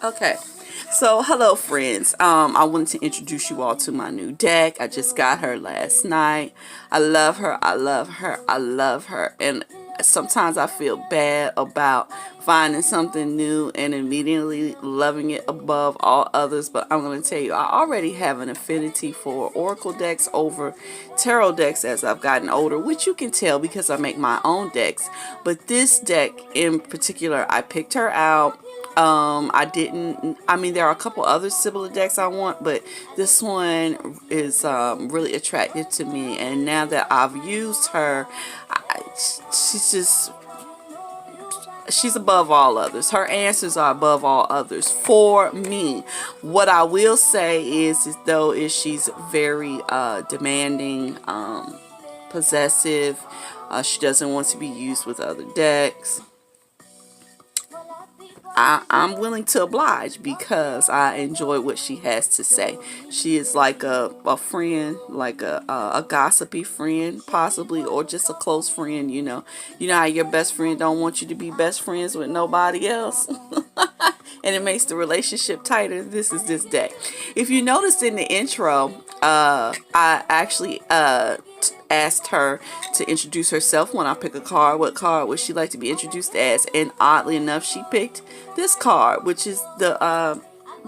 Okay, so hello friends. I wanted to introduce you all to my new deck. I just got her last night. I love her. I love her. I love her. And sometimes I feel bad about finding something new and immediately loving it above all others. But I'm going to tell you, I already have an affinity for Oracle decks over tarot decks as I've gotten older, which you can tell because I make my own decks. But this deck in particular, I picked her out. I mean, there are a couple other Sibilla decks I want, but this one is really attractive to me. And now that I've used her, she's above all others. Her answers are above all others for me. What I will say is she's very demanding, possessive. She doesn't want to be used with other decks. I'm willing to oblige because I enjoy what she has to say. She is like a friend, like a gossipy friend, possibly, or just a close friend. You know how your best friend don't want you to be best friends with nobody else. And it makes the relationship tighter. This is this deck. If you noticed in the intro, I actually asked her to introduce herself when I pick a card. What card would she like to be introduced as? And oddly enough, she picked this card, which is the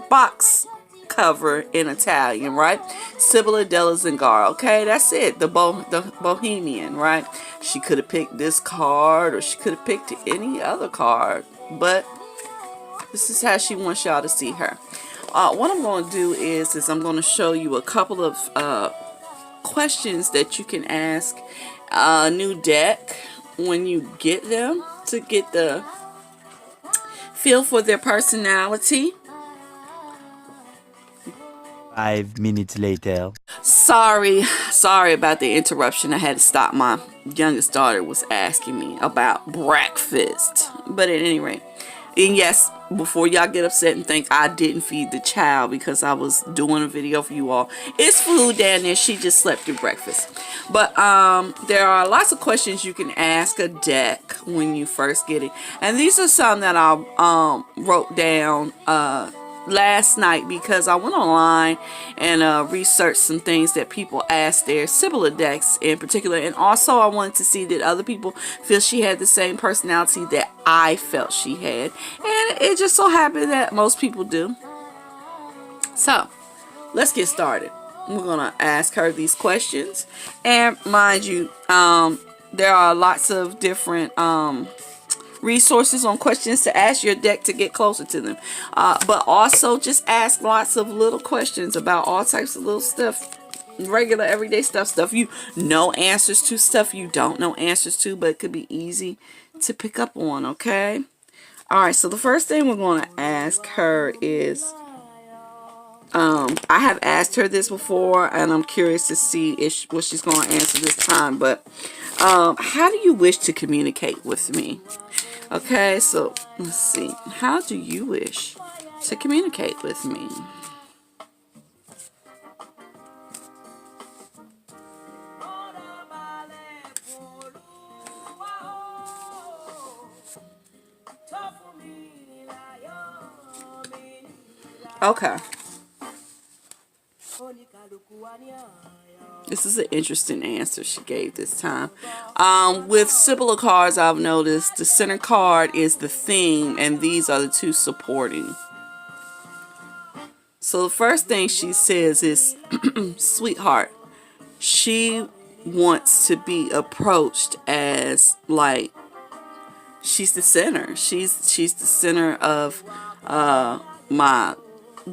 box cover in Italian, right? Sibilla della Zingara. Okay, that's it. The Bohemian, right? She could have picked this card, or she could have picked any other card, but this is how she wants y'all to see her. What I'm going to do is I'm going to show you a couple of questions that you can ask a new deck when you get them, to get the feel for their personality. 5 minutes later. Sorry about the interruption. I had to stop. My youngest daughter was asking me about breakfast. But at any rate, and yes, before y'all get upset and think I didn't feed the child because I was doing a video for you all, it's food down there. She just slept through breakfast. But there are lots of questions you can ask a deck when you first get it, and these are some that I wrote down last night because I went online and researched some things that people asked their Sibilla decks in particular, and also I wanted to see that other people feel she had the same personality that I felt she had, and it just so happened that most people do. So let's get started. We're gonna ask her these questions, and mind you, there are lots of different resources on questions to ask your deck to get closer to them, but also just ask lots of little questions about all types of little stuff, regular everyday stuff you know answers to, stuff you don't know answers to, but it could be easy to pick up on. Okay, all right, so the first thing we're going to ask her is, I have asked her this before and I'm curious to see what she's going to answer this time, but how do you wish to communicate with me? Okay, so let's see. How do you wish to communicate with me? Okay. This is an interesting answer she gave this time. With Sibilla cards, I've noticed the center card is the theme, and these are the two supporting. So the first thing she says is, sweetheart, she wants to be approached as like she's the center. She's the center of my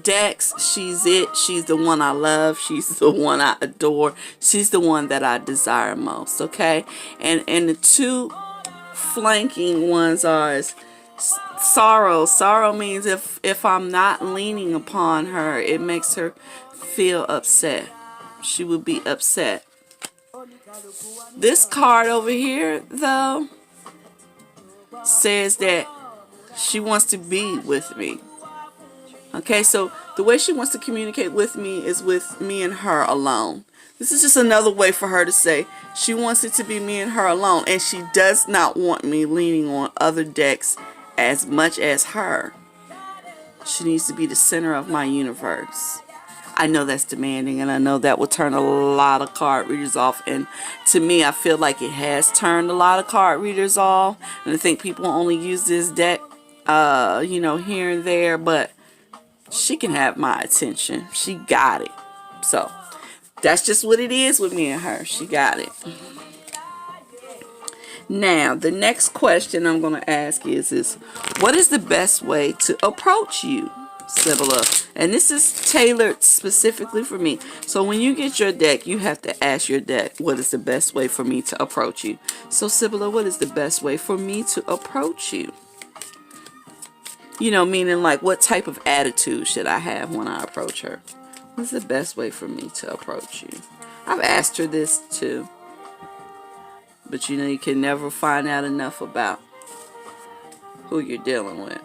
decks. She's it. She's the one I love. She's the one I adore. She's the one that I desire most. Okay, and the two flanking ones are sorrow. Sorrow means if I'm not leaning upon her, it makes her feel upset. She would be upset. This card over here, though, says that she wants to be with me. Okay, so The way she wants to communicate with me is with me and her alone. This is just another way for her to say she wants it to be me and her alone, and she does not want me leaning on other decks as much as her. She needs to be the center of my universe. I know that's demanding, and I know that will turn a lot of card readers off. And to me, I feel like it has turned a lot of card readers off. And I think people only use this deck, here and there. But she can have my attention. She got it. So that's just what it is with me and her. She got it. Now, the next question I'm going to ask is what is the best way to approach you, Sibilla? And this is tailored specifically for me. So when you get your deck, you have to ask your deck, what is the best way for me to approach you? So Sibilla, what is the best way for me to approach you? Meaning like what type of attitude should I have when I approach her? What's the best way for me to approach you? I've asked her this too. But you can never find out enough about who you're dealing with.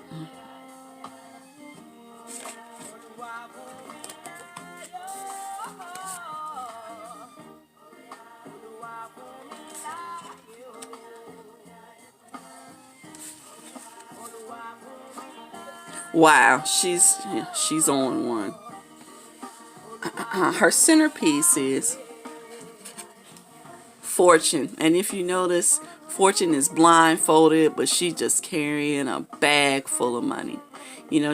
Wow, she's on one. Her centerpiece is Fortune. And if you notice, Fortune is blindfolded, but she's just carrying a bag full of money.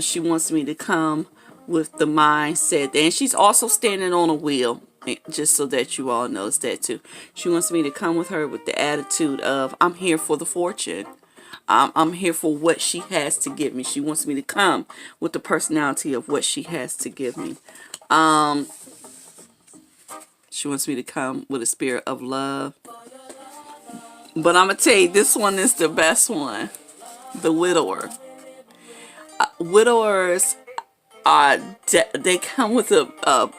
She wants me to come with the mindset. And she's also standing on a wheel, just so that you all notice that too. She wants me to come with her with the attitude of, I'm here for the fortune. I'm here for what she has to give me. She wants me to come with the personality of what she has to give me. She wants me to come with a spirit of love. But I'm going to tell you, this one is the best one. The widower. Widowers, they come with a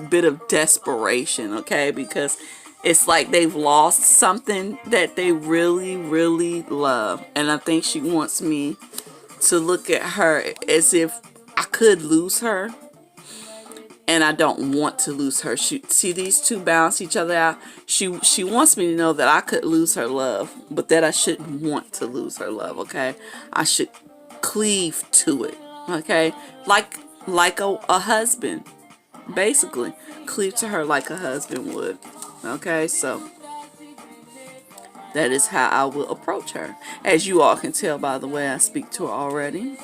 bit of desperation, okay? Because it's like they've lost something that they really, really love. And I think she wants me to look at her as if I could lose her. And I don't want to lose her. See, these two balance each other out. She wants me to know that I could lose her love, but that I shouldn't want to lose her love, okay? I should cleave to it, okay? Like a husband, basically. Cleave to her like a husband would, okay? So that is how I will approach her. As you all can tell by the way I speak to her already.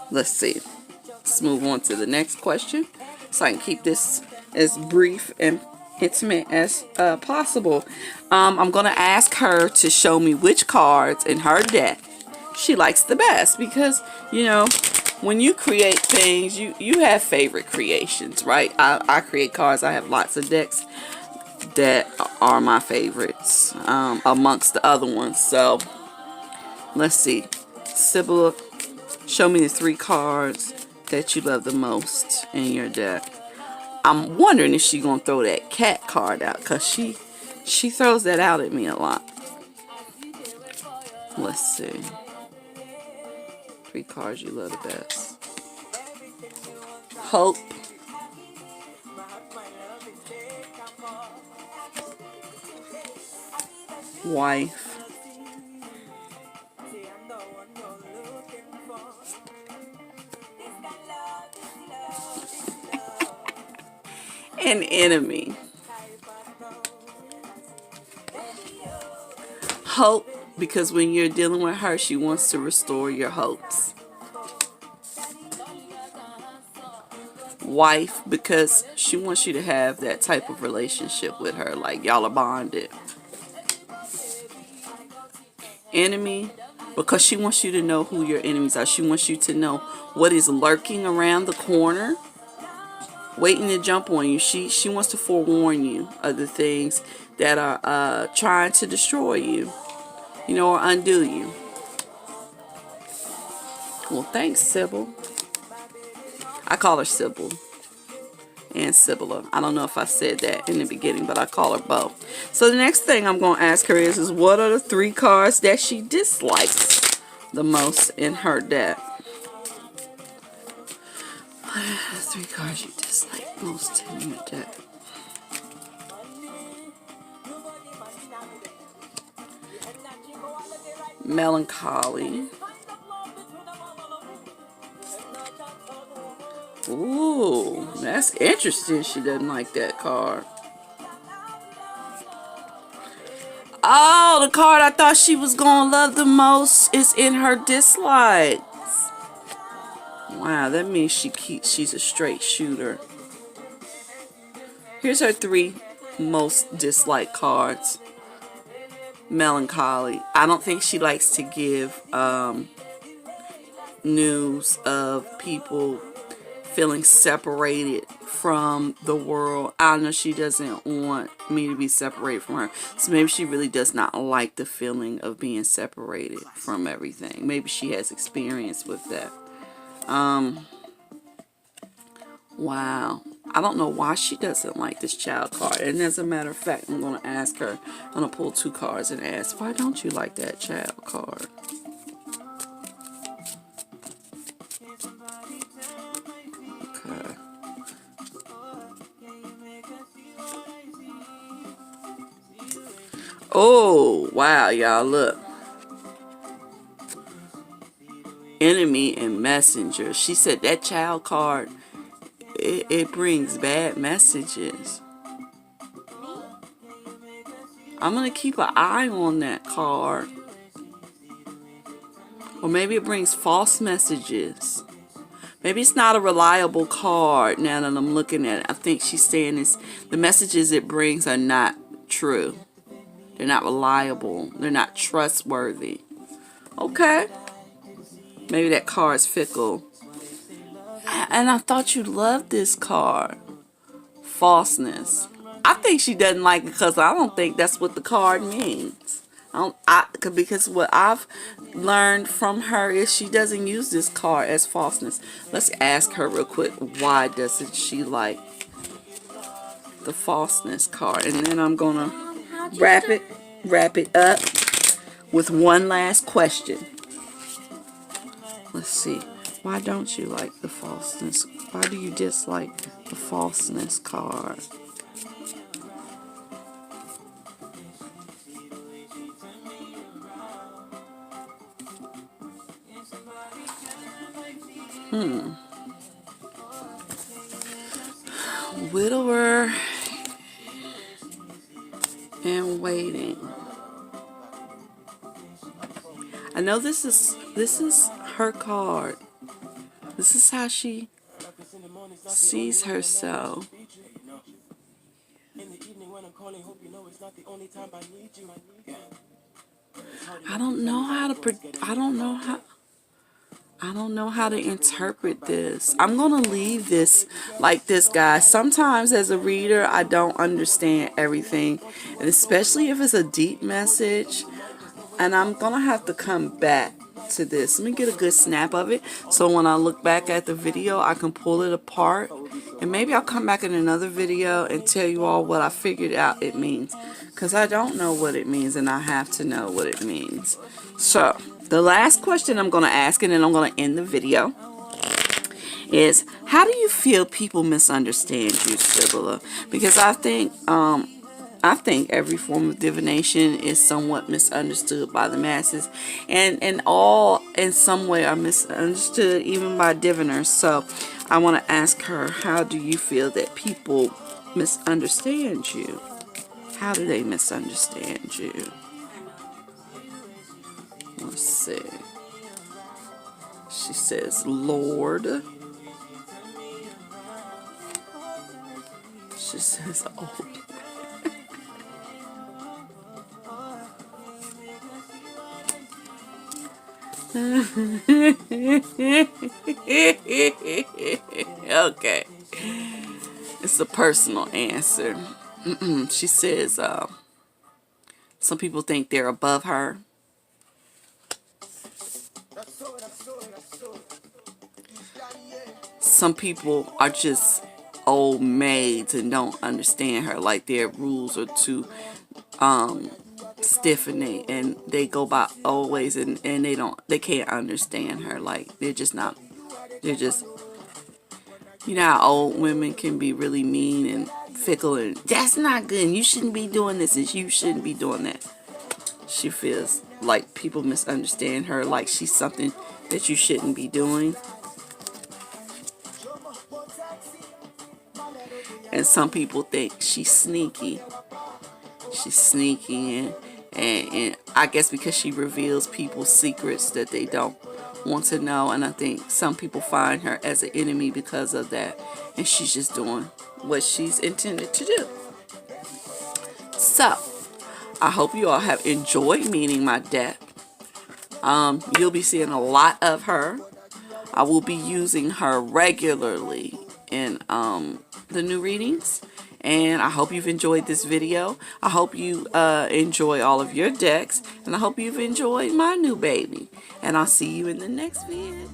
Let's see. Let's move on to the next question so I can keep this as brief and intimate as possible. I'm going to ask her to show me which cards in her deck she likes the best, because when you create things, you have favorite creations, right? I create cards. I have lots of decks that are my favorites amongst the other ones. So let's see. Sibilla, show me the 3 cards that you love the most in your deck. I'm wondering if she's gonna throw that cat card out, because she throws that out at me a lot. Let's see. 3 cards you love the best. Hope. Wife. An enemy. Hope, because when you're dealing with her, she wants to restore your hopes. Wife, because she wants you to have that type of relationship with her, like y'all are bonded. Enemy, because she wants you to know who your enemies are. She wants you to know what is lurking around the corner, waiting to jump on you. She wants to forewarn you of the things that are trying to destroy you, or undo you. Well, thanks, Sybil. I call her Sybil and Sibilla. I don't know if I said that in the beginning, but I call her both. So the next thing I'm going to ask her is what are the 3 cards that she dislikes the most in her deck? The 3 cards you dislike most in your deck. Melancholy. Ooh, that's interesting. She doesn't like that card. Oh, the card I thought she was gonna love the most is in her dislikes. Wow, that means she's a straight shooter. Here's her 3 most disliked cards. Melancholy. I don't think she likes to give news of people feeling separated from the world. I know she doesn't want me to be separated from her. So maybe she really does not like the feeling of being separated from everything. Maybe she has experience with that. Wow. I don't know why she doesn't like this child card. And as a matter of fact, I'm going to ask her. I'm going to pull 2 cards and ask, why don't you like that child card? Okay. Oh, wow, y'all, look. Enemy and messenger. She said that child card, it brings bad messages. I'm going to keep an eye on that card. Or maybe it brings false messages. Maybe it's not a reliable card now that I'm looking at it. I think she's saying this, the messages it brings are not true. They're not reliable. They're not trustworthy. Okay. Maybe that card's fickle. And I thought you loved this card. Falseness. I think she doesn't like it because I don't think that's what the card means. Because what I've learned from her is she doesn't use this card as falseness. Let's ask her real quick, why doesn't she like the falseness card? And then I'm gonna wrap it up with one last question. Let's see. Why don't you like the falseness? Why do you dislike the falseness card? Widower and waiting. I know this is her card. This is how she sees herself. I don't know how to interpret this. I'm going to leave this like this, guys. Sometimes as a reader, I don't understand everything, and especially if it's a deep message, and I'm going to have to come back to this. Let me get a good snap of it so when I look back at the video, I can pull it apart, and maybe I'll come back in another video and tell you all what I figured out it means, because I don't know what it means and I have to know what it means. So the last question I'm going to ask, and then I'm going to end the video, is how do you feel people misunderstand you, Sibilla? Because I think every form of divination is somewhat misunderstood by the masses, and all in some way are misunderstood even by diviners. So I want to ask her, how do you feel that people misunderstand you? How do they misunderstand you? Let's see. She says, Lord. She says, old. Okay. It's a personal answer. She says, some people think they're above her. Some people are just old maids and don't understand her, like their rules are too stiffening, and they go by old ways, and they can't understand her. Like they're just You know how old women can be really mean and fickle, and that's not good. You shouldn't be doing this, and you shouldn't be doing that. She feels like people misunderstand her, like she's something that you shouldn't be doing. And some people think she's sneaky. She's sneaky, and I guess because she reveals people's secrets that they don't want to know. And I think some people find her as an enemy because of that. And she's just doing what she's intended to do. So, I hope you all have enjoyed meeting my deck. You'll be seeing a lot of her. I will be using her regularly in the new readings. And I hope you've enjoyed this video. I hope you enjoy all of your decks. And I hope you've enjoyed my new baby. And I'll see you in the next video.